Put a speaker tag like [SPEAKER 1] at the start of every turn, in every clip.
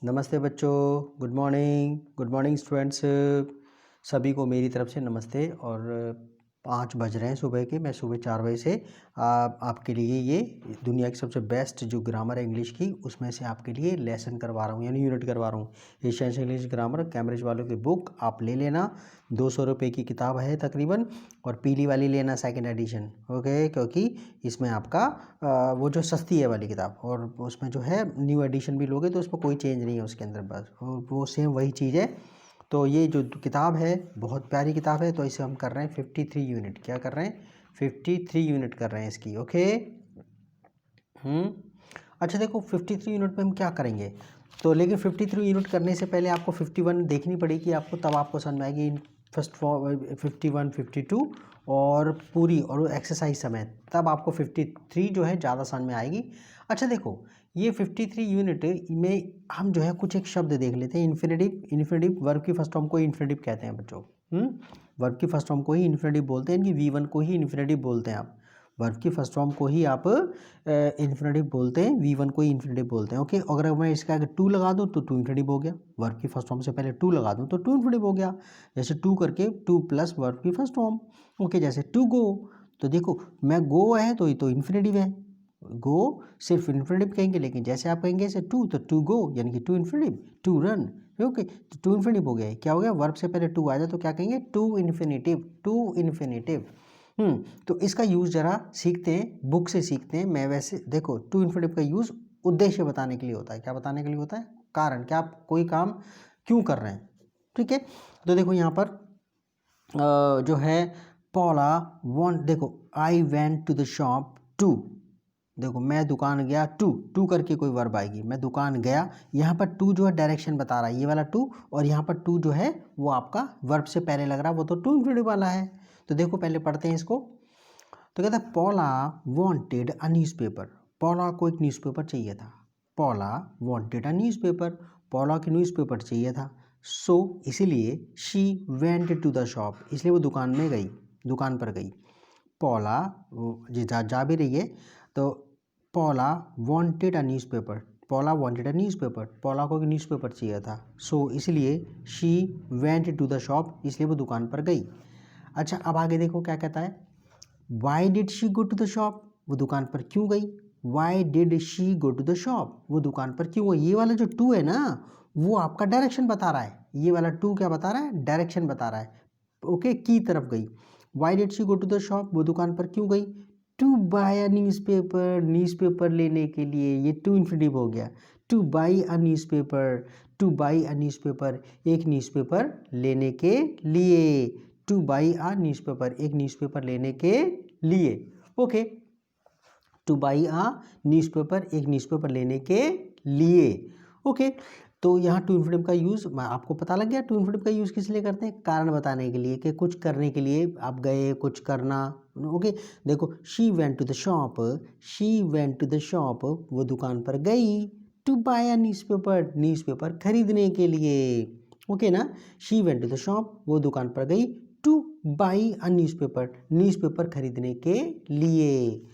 [SPEAKER 1] नमस्ते बच्चों। Good morning students. सभी को मेरी तरफ से नमस्ते। और 5 बज रहे हैं सुबह के। मैं सुबह 4 बजे से आपके लिए ये दुनिया की सबसे बेस्ट जो ग्रामर है इंग्लिश की, उसमें से आपके लिए लेसन करवा रहा हूँ, यानी यूनिट करवा रहा हूँ। एशियन इंग्लिश ग्रामर कैम्ब्रिज वालों की बुक आप ले लेना। 200 रुपये की किताब है तकरीबन, और पीली वाली लेना सेकंड एडिशन, ओके, क्योंकि इसमें आपका वो जो सस्ती है वाली किताब, और उसमें जो है न्यू एडिशन भी लोगे तो उसमें कोई चेंज नहीं है उसके अंदर, बस वो सेम वही चीज़ है। तो ये जो किताब है बहुत प्यारी किताब है, तो इसे हम कर रहे हैं 53 यूनिट। क्या कर रहे हैं? 53 यूनिट कर रहे हैं इसकी, ओके। अच्छा देखो, 53 यूनिट में हम क्या करेंगे, तो लेकिन 53 यूनिट करने से पहले आपको 51 देखनी पड़ेगी आपको, तब आपको समझ में आएगी। फर्स्ट 51, 52 और पूरी और एक्सरसाइज समेत, तब आपको 53 जो है ज़्यादा समझ में आएगी। अच्छा देखो, ये 53 यूनिट में हम जो है कुछ एक शब्द देख लेते हैं। इन्फिनिटिव वर्ब की फर्स्ट फॉर्म को इन्फिनिटिव कहते हैं बच्चों। वर्ब की फर्स्ट फॉर्म को ही इन्फिनिटिव बोलते हैं, कि V1 को ही इन्फिनिटिव बोलते हैं आप। वर्ब की फर्स्ट फॉर्म को ही आप इन्फिनिटिव बोलते हैं, V1 को ही इन्फिनिटिव बोलते हैं, ओके। अगर मैं इसका आगे टू लगा दूँ तो टू इन्फिनिटिव हो गया। वर्ब की फर्स्ट फॉर्म से पहले टू लगा दूँ तो टू इन्फिनिटिव हो गया। जैसे टू करके टू प्लस वर्ब की फर्स्ट फॉर्म, ओके। जैसे टू गो, तो देखो मैं गो है तो ये तो इन्फिनिटिव है, गो सिर्फ इन्फिनिटिव कहेंगे, लेकिन जैसे आप कहेंगे ऐसे टू, तो टू गो यानी कि to infinitive, to run, okay. तो टू इन्फिनिटिव हो गया। क्या हो गया? वर्ब से पहले टू आ जाए तो क्या कहेंगे? To infinitive, to infinitive. तो इसका यूज़ जरा सीखते हैं, बुक से सीखते हैं। मैं वैसे देखो, टू इन्फिनिटिव का यूज़ उद्देश्य बताने के लिए होता है। क्या बताने के लिए होता है? कारण, क्या आप कोई काम क्यों कर रहे हैं, ठीक है। तो देखो यहाँ पर जो है पॉला वॉन्ट, देखो I went to the shop to, देखो मैं दुकान गया, टू टू करके कोई वर्ब आएगी, मैं दुकान गया। यहाँ पर टू जो है डायरेक्शन बता रहा है, ये वाला टू, और यहाँ पर टू जो है वो आपका वर्ब से पहले लग रहा है, वो तो टू इन्फिनिटिव वाला है। तो देखो पहले पढ़ते हैं इसको। तो कहता है पॉला वांटेड अ न्यूज़पेपर, पॉला को एक न्यूज़पेपर चाहिए था। पॉला वांटेड अ न्यूज़पेपर, पॉला की न्यूज़पेपर चाहिए था। सो इसीलिए she went to the shop, इसलिए वो दुकान में गई, दुकान पर गई। पॉला जी जा भी रही है, तो Paula wanted a newspaper, Paula wanted a newspaper, Paula को एक न्यूज़पेपर चाहिए था। सो इसलिए she went to the shop, इसलिए वो दुकान पर गई। अच्छा अब आगे देखो क्या कहता है। Why did she go to the shop, वो दुकान पर क्यों गई। Why did she go to the shop, वो दुकान पर क्यों गई। ये वाला जो टू है ना, वो आपका डायरेक्शन बता रहा है। ये वाला टू क्या बता रहा है? डायरेक्शन बता रहा है, ओके, की तरफ गई। Why did she go to the shop, वो दुकान पर क्यों गई। To buy a newspaper, newspaper लेने के लिए, ये टू इन्फिनिटिव हो गया। To buy a newspaper, to buy a newspaper, एक न्यूज़पेपर लेने के लिए। टू बाई अ न्यूज़पेपर, एक न्यूज़पेपर लेने के लिए, okay. To buy a newspaper, एक न्यूज़पेपर लेने के लिए, ओके। तो यहाँ टू इन्फिनिटिव का यूज़ आपको पता लग गया। टू इन्फिनिटिव का यूज़ किस लिए करते हैं? कारण बताने के लिए, कि कुछ करने के लिए आप गए, कुछ करना, ओके। देखो she went to the shop, she went to the shop, वो दुकान पर गई। To buy a newspaper, newspaper खरीदने के लिए, ओके ना। She went to the shop, वो दुकान पर गई। To buy a newspaper, newspaper खरीदने के लिए।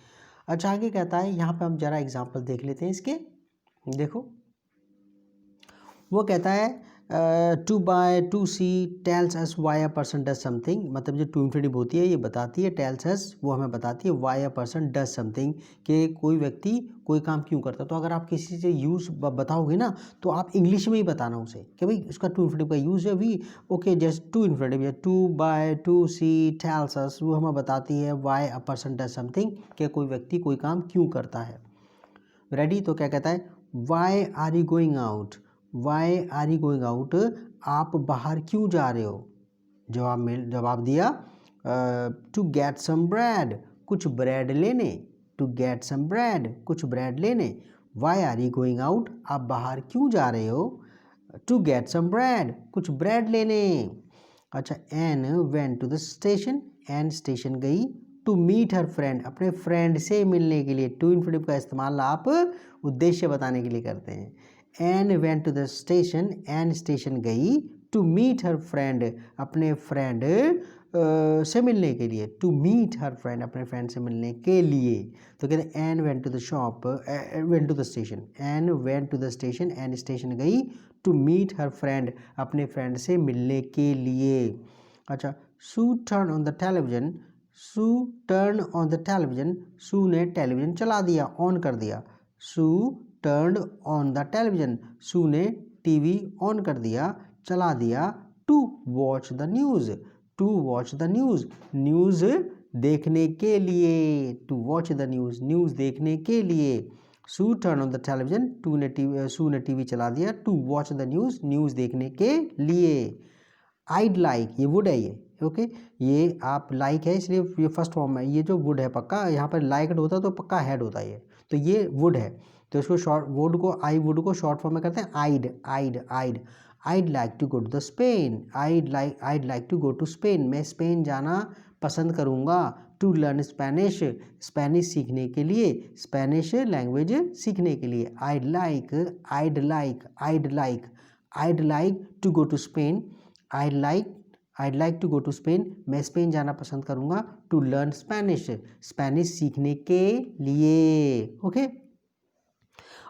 [SPEAKER 1] अच्छा आगे कहता है, यहाँ पे हम जरा एग्जांपल देख लेते हैं इसके। देखो वो कहता है to buy, to see tells us why a person does something, मतलब जो टू इन्फिनिटिव होती है ये बताती है, टेल्स अस वो हमें बताती है why a person does something, कि कोई व्यक्ति कोई काम क्यों करता है। तो अगर आप किसी से यूज़ बताओगे ना, तो आप इंग्लिश में ही बताना उसे, कि भाई उसका टू इन्फिनिटिव का यूज़ है वी, ओके। जस्ट टू इन्फिनिटिव है, to buy, to see tells us, वो हमें बताती है why a person does something, कि कोई व्यक्ति कोई काम क्यों करता है। रेडी? तो क्या कहता है, why are you going out, why are you going out, आप बाहर क्यों जा रहे हो। जवाब दिया टू गेट सम ब्रेड, कुछ ब्रेड लेने, टू गेट सम ब्रेड, कुछ ब्रेड लेने। Why are you going out, आप बाहर क्यों जा रहे हो। टू गेट सम ब्रेड, कुछ ब्रेड लेने। अच्छा Ann went to the station, Ann station गई। टू मीट हर फ्रेंड, अपने फ्रेंड से मिलने के लिए। टू इन्फिनिटिव का इस्तेमाल आप उद्देश्य बताने के लिए करते हैं। Ann went to the station, Ann station गई। टू मीट हर फ्रेंड, अपने फ्रेंड से मिलने के लिए, टू मीट हर फ्रेंड, अपने फ्रेंड से मिलने के लिए। तो कहते हैं Ann went to the shop, went to the station, Ann went to the station, Ann station गई, टू मीट हर फ्रेंड, अपने फ्रेंड से मिलने के लिए। अच्छा, so turn on the television, so turn on the television, Sue ने television चला दिया, ऑन कर दिया। Sue turn on the television, Sue ने टीवी ऑन कर दिया, चला दिया। To watch the news, to watch the news, news देखने के लिए, to watch the news, news देखने के लिए। Sue turn on the television, Sue ने टीवी चला दिया, to watch the news, news देखने के लिए। आइड लाइक, ये वुड है ये, ओके, ये आप लाइक है इसलिए ये फर्स्ट फॉर्म है, ये जो वुड है पक्का यहाँ पर लाइक्ड होता तो पक्का हेड होता है ये, तो ये वुड है, तो इसको शॉर्ट वुड को, आई वुड को शॉर्ट फॉर्म में करते हैं I'd, I'd, I'd. I'd like to go to the Spain, I'd like to go to Spain, मैं स्पेन जाना पसंद करूँगा। टू लर्न स्पेनिश, स्पेनिश सीखने के लिए, स्पेनिश लैंग्वेज सीखने के लिए। I'd like, I'd like, I'd like, I'd like to go to Spain, I'd like to go to Spain, मैं स्पेन जाना पसंद करूँगा। टू लर्न स्पेनिश, स्पेनिश सीखने के लिए, ओके।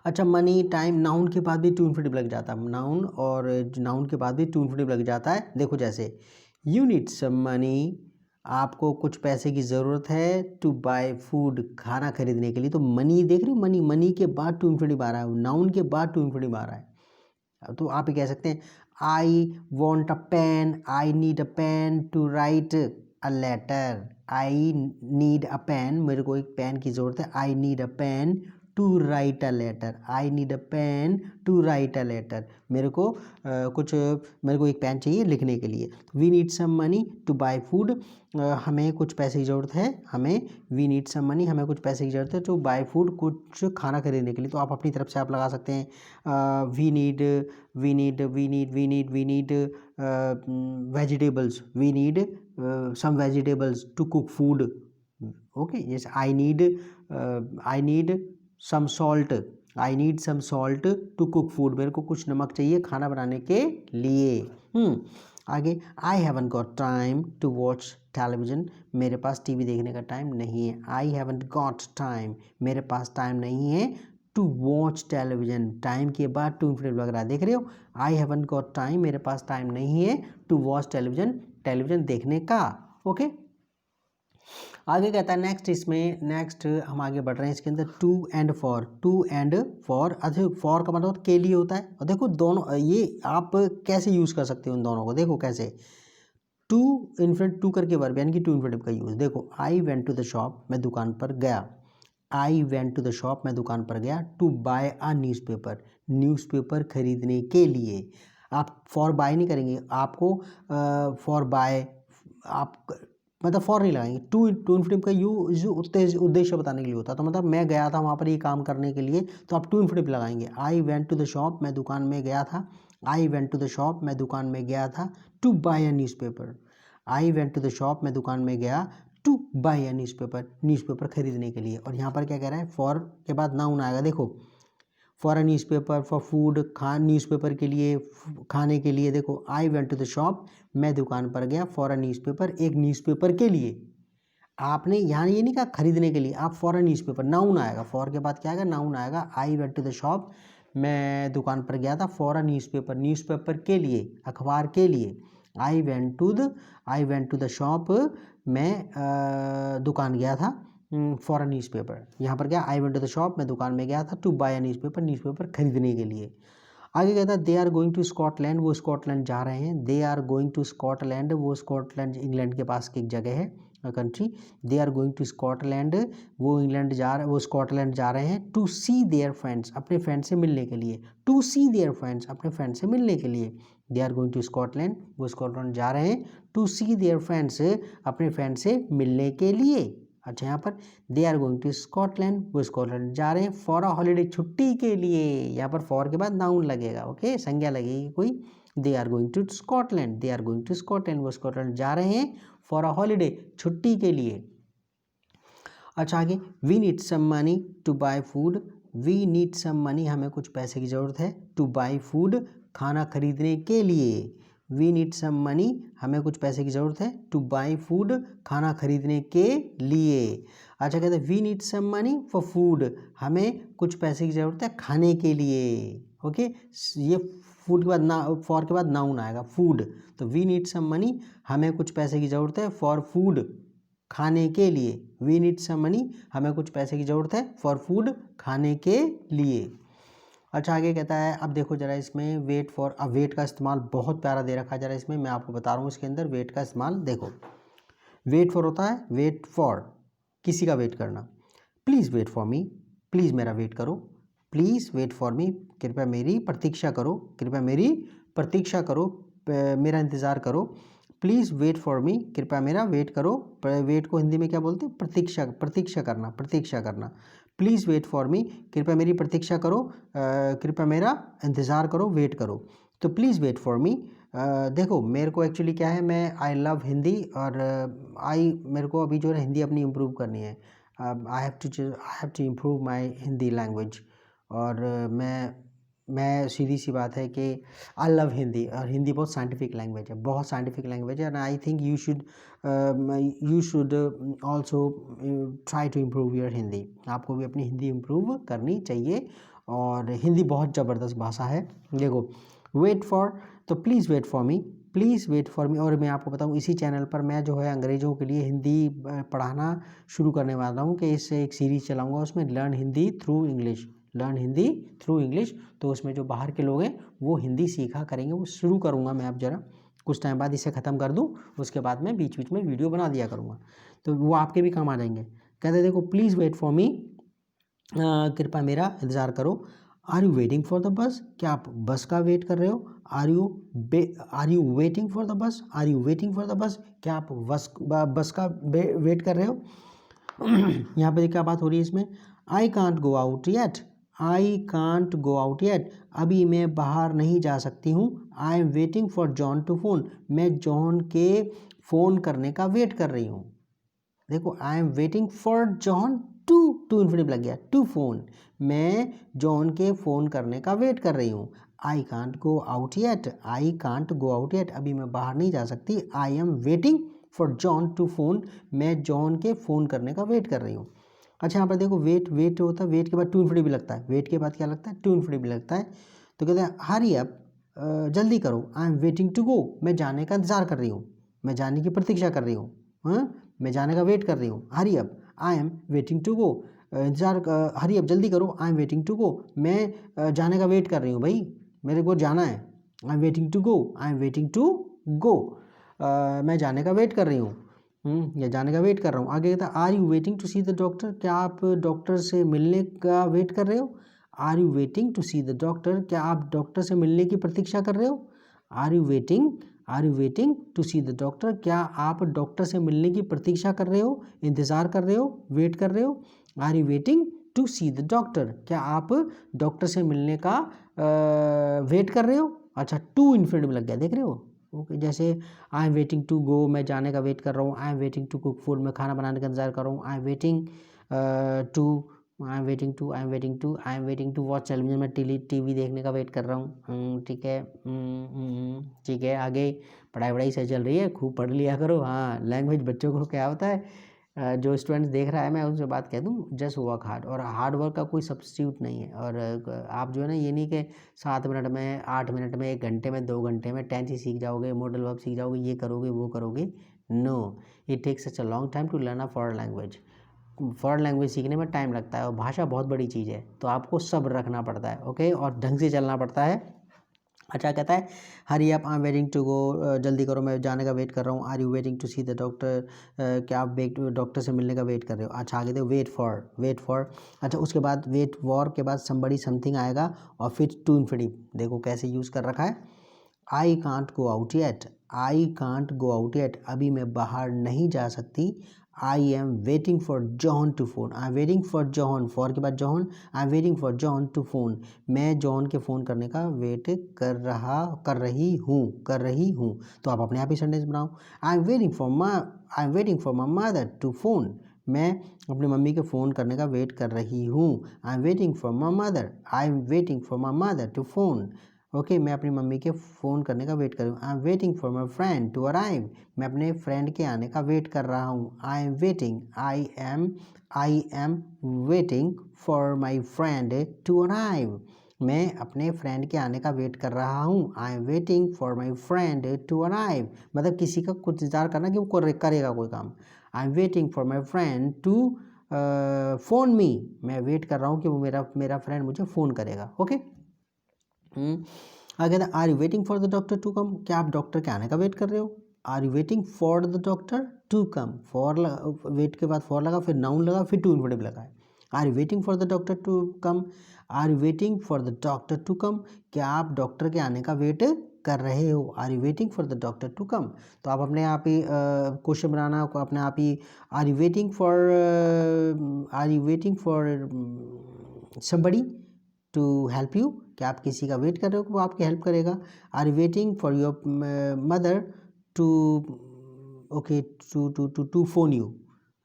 [SPEAKER 1] अच्छा, मनी, टाइम, नाउन के बाद भी टू इन्फिनिटिव लग जाता है, नाउन और नाउन के बाद भी टू इन्फिनिटिव लग जाता है। देखो जैसे यू नीड सम मनी, आपको कुछ पैसे की ज़रूरत है, टू बाय फूड, खाना खरीदने के लिए। तो मनी देख रहे हो, मनी, मनी के बाद टू इन्फिनिटिव आ रहा है, नाउन के बाद टू इन्फिनिटिव आ रहा है। तो आप ये कह सकते हैं I want a pen, I need a pen to write a letter, I need a pen, मेरे को एक पेन की ज़रूरत है, I need a pen to write a letter, I need a pen to write a letter, मेरे को एक pen चाहिए लिखने के लिए। We need some money to buy food, हमें कुछ पैसे की ज़रूरत है, हमें वी नीड सम मनी, हमें कुछ पैसे की ज़रूरत है टू बाय फूड, कुछ खाना खरीदने के लिए। तो आप अपनी तरफ से आप लगा सकते हैं we need vegetables, we need some vegetables to cook food, okay. जैसे I need some salt, I need some salt to cook food, मेरे को कुछ नमक चाहिए खाना बनाने के लिए। आगे, I haven't got time to watch television, मेरे पास टीवी देखने का टाइम नहीं है। आई हैवंट गॉट टाइम, मेरे पास टाइम नहीं है टू वॉच टेलीविजन, टाइम के बाद टू इन्फिनिटिव लग रहा है, देख रहे हो। आई हैवंट गॉट टाइम, मेरे पास टाइम नहीं है टू वॉच टेलीविजन, टेलीविजन देखने का, ओके। आगे कहता है नेक्स्ट, इसमें नेक्स्ट हम आगे बढ़ रहे हैं इसके अंदर, to and for, to and for. अच्छा, फॉर का मतलब के लिए होता है, और देखो दोनों ये आप कैसे यूज़ कर सकते हो उन दोनों को, देखो कैसे। टू इन्फिनिट, टू करके वर्ब यानी कि टू इन्फिनिटिव का यूज़, देखो I went to the shop, मैं दुकान पर गया, I went to the shop, मैं दुकान पर गया। To buy a newspaper, newspaper खरीदने के लिए। आप फॉर बाय नहीं करेंगे, आपको फॉर बाय आप मतलब फॉर नहीं लगाएंगे, टू इन्फिनिटिव का यूज उद्देश्य बताने के लिए होता है। तो मतलब मैं गया था वहाँ पर ये काम करने के लिए, तो आप टू इन्फिनिटिव लगाएंगे। I went to the shop, मैं दुकान में गया था, I went to the shop, मैं दुकान में गया था। To buy a newspaper, I went to the shop, मैं दुकान में गया to buy a newspaper, newspaper खरीदने के लिए। और यहाँ पर क्या कह रहा है, फॉर के बाद नाउन आएगा, देखो for a newspaper, for food, newspaper के लिए, खाने के लिए। देखो I went to the shop, मैं दुकान पर गया, फॉर अ न्यूज़पेपर, एक न्यूज़पेपर के लिए। आपने यहाँ ये नहीं कहा खरीदने के लिए, आप फॉर अ न्यूज़पेपर, नाउन आएगा, फॉर के बाद क्या आएगा, नाउन आएगा। I went to the shop, मैं दुकान पर गया था, फॉर अ न्यूज़पेपर, न्यूज़पेपर के लिए, अखबार के लिए। I went to the shop, मैं दुकान गया था, फॉर अ न्यूज़पेपर। यहाँ पर क्या, I went to the shop, मैं दुकान में गया था, to buy a newspaper, newspaper खरीदने के लिए। आगे कहता है they are going to Scotland, वो स्कॉटलैंड जा रहे हैं। They are going to Scotland, वो स्कॉटलैंड इंग्लैंड के पास की एक जगह है, country. They are going to Scotland, वो स्कॉटलैंड जा रहे हैं। टू सी देयर फ्रेंड्स, अपने फ्रेंड से मिलने के लिए। टू सी देयर फ्रेंड्स, अपने फ्रेंड से मिलने के लिए। They are going to Scotland, वो स्कॉटलैंड जा रहे हैं। टू सी देयर फ्रेंड्स, अपने फ्रेंड से मिलने के लिए। अच्छा, यहाँ पर they are going to Scotland, वो स्कॉटलैंड जा रहे हैं फॉर अ हॉलीडे, छुट्टी के लिए। यहाँ पर फॉर के बाद नाउन लगेगा, ओके, संज्ञा लगेगी कोई। They are going to Scotland, they are going to Scotland, वो स्कॉटलैंड जा रहे हैं फॉर अ हॉलीडे, छुट्टी के लिए। अच्छा, आगे we need some money to buy food, we need some money, हमें कुछ पैसे की ज़रूरत है, टू बाय फूड, खाना खरीदने के लिए। वी नीड सम मनी, हमें कुछ पैसे की ज़रूरत है। टू बाई फूड, खाना खरीदने के लिए। अच्छा कहते हैं we need some money for food, हमें कुछ पैसे की ज़रूरत है खाने के लिए। ओके, ये फूड के बाद ना, फॉर के बाद नाउन आएगा फूड, तो वी नीड सम मनी, हमें कुछ पैसे की ज़रूरत है फॉर फूड, खाने के लिए। वी नीड सम मनी, हमें कुछ पैसे की ज़रूरत है फॉर फूड, खाने के लिए। अच्छा आगे कहता है, अब देखो जरा इसमें वेट फॉर, अब वेट का इस्तेमाल बहुत प्यारा दे रखा है जरा इसमें, मैं आपको बता रहा हूँ इसके अंदर वेट का इस्तेमाल। देखो वेट फॉर होता है, वेट फॉर किसी का वेट करना। Please wait for me, please मेरा वेट करो। प्लीज़ वेट फॉर मी, कृपया मेरी प्रतीक्षा करो, कृपया मेरी प्रतीक्षा करो, मेरा इंतज़ार करो। प्लीज़ वेट फॉर मी, कृपया मेरा वेट करो। वेट को हिंदी में क्या बोलते हैं? प्रतीक्षा, प्रतीक्षा करना, प्रतीक्षा करना। प्लीज़ वेट फॉर मी, कृपया मेरी प्रतीक्षा करो, कृपया मेरा इंतज़ार करो, वेट करो। तो प्लीज़ वेट फॉर मी। देखो मेरे को एक्चुअली क्या है, मैं आई लव हिंदी, और मेरे को अभी जो है हिंदी अपनी इम्प्रूव करनी है। I have to improve my Hindi language. और मैं सीधी सी बात है कि आई लव हिंदी, और हिंदी बहुत साइंटिफिक लैंग्वेज है, बहुत साइंटिफिक लैंग्वेज है। And I think you should also try to improve your Hindi. आपको भी अपनी हिंदी इम्प्रूव करनी चाहिए, और हिंदी बहुत ज़बरदस्त भाषा है। देखो वेट फॉर, तो please wait for me, please wait for me. और मैं आपको बताऊं इसी चैनल पर मैं जो है अंग्रेज़ों के लिए हिंदी पढ़ाना शुरू करने वाला हूं, कि इससे एक सीरीज़ चलाऊंगा, उसमें learn Hindi through English, learn Hindi through English. तो उसमें जो बाहर के लोग हैं वो हिंदी सीखा करेंगे, वो शुरू करूँगा मैं। अब जरा कुछ टाइम बाद इसे ख़त्म कर दूँ, उसके बाद मैं बीच बीच में वीडियो बना दिया करूँगा, तो वो आपके भी काम आ जाएंगे। कहते देखो प्लीज़ वेट फॉर मी, कृपया मेरा इंतज़ार करो। Are you waiting for the bus, क्या आप बस का वेट कर रहे हो? Are you waiting for the bus, are you waiting for the bus, क्या आप बस का वेट कर रहे हो? यहाँ पे क्या बात हो रही है इसमें? I can't go out yet, I can't go out yet, अभी मैं बाहर नहीं जा सकती हूँ। I am waiting for John to phone, मैं जॉन के फ़ोन करने का वेट कर रही हूँ। देखो I am waiting for John to infinitive लग गया, टू फोन, मैं जॉन के फ़ोन करने का वेट कर रही हूँ। I can't go out yet, I can't go out yet, अभी मैं बाहर नहीं जा सकती। I am waiting for John to phone, मैं जॉन के फ़ोन करने का वेट कर रही हूँ। अच्छा यहाँ पर देखो वेट, वेट होता है, वेट के बाद टू इन्फिनिटिव भी लगता है, वेट के बाद क्या लगता है? टू इन्फिनिटिव भी लगता है। तो कहते हैं हरी अप, जल्दी करो। I am waiting to go, मैं जाने का इंतज़ार कर रही हूँ, मैं जाने की प्रतीक्षा कर रही हूँ, हाँ मैं जाने का वेट कर रही हूँ। Hurry up, I am waiting to go, इंतज़ार, हरी अप जल्दी करो। I am waiting to go, मैं जाने का वेट कर रही हूँ भाई, मेरे को जाना है। I am waiting to go, I am waiting to go, मैं जाने का वेट कर रही हूँ, या जाने का वेट कर रहा हूँ। आगे कहता है are you waiting to see the doctor, क्या आप डॉक्टर से मिलने का वेट कर रहे हो? Are you waiting to see the doctor, क्या आप डॉक्टर से मिलने की प्रतीक्षा कर रहे हो? Are you waiting to see the doctor, क्या आप डॉक्टर से मिलने की प्रतीक्षा कर रहे हो, इंतज़ार कर रहे हो, वेट कर रहे हो? Are you waiting to see the doctor, क्या आप डॉक्टर से मिलने का वेट कर रहे हो? अच्छा टू इन्फिनिटिव लग गया, देख रहे हो? ओके, जैसे I am waiting to go, मैं जाने का वेट कर रहा हूँ। I am waiting to cook food, मैं खाना बनाने का इंतजार कर रहा हूँ। I am waiting I am waiting to watch television, मैं टीवी देखने का वेट कर रहा हूँ। ठीक है, ठीक है। आगे पढ़ाई सही चल रही है, खूब पढ़ लिया करो। हाँ लैंग्वेज बच्चों को क्या होता है, जो स्टूडेंट्स देख रहा है मैं उनसे बात कह दूँ, जस्ट वर्क हार्ड, और हार्ड वर्क का कोई सब्स्टिट्यूट नहीं है। और आप जो है ना, ये नहीं कि 7 मिनट में, 8 मिनट में, 1 घंटे में, 2 घंटे में टेंस ही सीख जाओगे, मॉडल वर्ब सीख जाओगे, ये करोगे वो करोगे। No, it takes such a long time to learn a foreign language. Foreign language सीखने में टाइम लगता है, और भाषा बहुत बड़ी चीज़ है, तो आपको सब्र रखना पड़ता है। ओके, और ढंग से चलना पड़ता है। अच्छा कहता है hurry up, I am waiting to go, जल्दी करो, मैं जाने का वेट कर रहा हूँ। Are you waiting to see the doctor, क्या आप डॉक्टर से मिलने का वेट कर रहे हो? अच्छा आगे देखो वेट फॉर, अच्छा उसके बाद वेट फॉर के बाद समबडी समथिंग आएगा, और फिर टू इन्फिनिटिव। देखो कैसे यूज़ कर रखा है। I can't go out yet, I can't go out yet, अभी मैं बाहर नहीं जा सकती। I am waiting for John to phone, I am waiting for John, for के बाद John, I am waiting for John to phone, मैं John के फ़ोन करने का वेट कर रही हूँ। तो आप अपने आप ही सेंटेंस बनाओ। I am waiting for my mother to phone, मैं अपनी मम्मी के फ़ोन करने का वेट कर रही हूँ। I am waiting for my mother, I am waiting for my mother to phone, okay, मैं अपनी मम्मी के फ़ोन करने का वेट कर रही हूँ। I am waiting for my friend to arrive. मैं अपने फ्रेंड के आने का वेट कर रहा हूँ। I am waiting for my friend to arrive. मैं अपने फ्रेंड के आने का वेट कर रहा हूँ। I am waiting for my friend to arrive, मतलब किसी का कुछ इंतजार करना कि वो करेगा कोई काम। I am waiting for my friend to phone me. मैं वेट कर रहा हूँ कि वो मेरा फ्रेंड मुझे फ़ोन करेगा। ओके। अगर are you waiting for the doctor to come, क्या आप डॉक्टर के आने का वेट कर रहे हो? Are you waiting for the doctor to come, for wait के बाद फॉर लगा, फिर नाउन लगा, फिर टू इन्वर्टिव लगा है। Are you waiting for the doctor to come, are you waiting for the doctor to come, क्या आप डॉक्टर के आने का वेट कर रहे हो? Are you waiting for the doctor to come. तो आप अपने आप ही क्वेश्चन बनाना को अपने आप ही, are you waiting for somebody to help you, क्या आप किसी का वेट कर रहे हो कि वो आपकी हेल्प करेगा? Are you waiting for your mother to okay to phone you,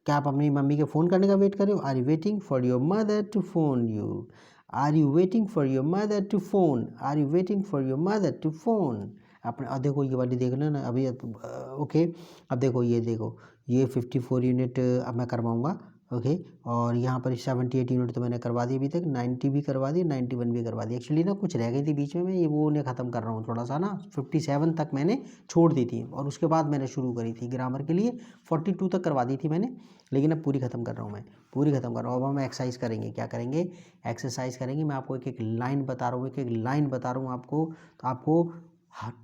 [SPEAKER 1] क्या आप अपनी मम्मी के फ़ोन करने का वेट कर रहे हो? Are you waiting for your mother to phone you, are you waiting for your mother to phone, are you waiting for your mother to phone. अपने अब देखो ये वाली देख लो ना अभी। ओके, अब देखो ये 54 यूनिट अब मैं करवाऊँगा। ओके, और यहाँ पर 78 यूनिट तो मैंने करवा दी अभी तक, 90 भी करवा दी, 91 भी करवा दी। एक्चुअली ना कुछ रह गई थी बीच में, मैं ये वो उन्हें ख़त्म कर रहा हूँ थोड़ा सा ना। 57 तक मैंने छोड़ दी थी और उसके बाद मैंने शुरू करी थी ग्रामर के लिए। 42 तक करवा दी थी मैंने, लेकिन अब पूरी ख़त्म कर रहा हूँ मैं, पूरी ख़त्म कर रहा हूँ। अब हम एक्सरसाइज करेंगे, क्या करेंगे? एक्सरसाइज करेंगे। मैं आपको एक एक लाइन बता रहा हूँ, एक एक लाइन बता रहा हूँ आपको, तो आपको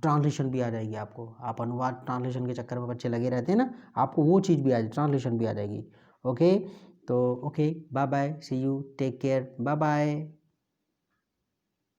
[SPEAKER 1] ट्रांसलेशन भी आ जाएगी आपको। आप अनुवाद ट्रांसलेशन के चक्कर में बच्चे लगे रहते हैं ना, आपको वो चीज़ भी आ जाएगी, ट्रांसलेशन भी आ जाएगी। ओके, तो okay, bye bye, see you, take care, bye bye.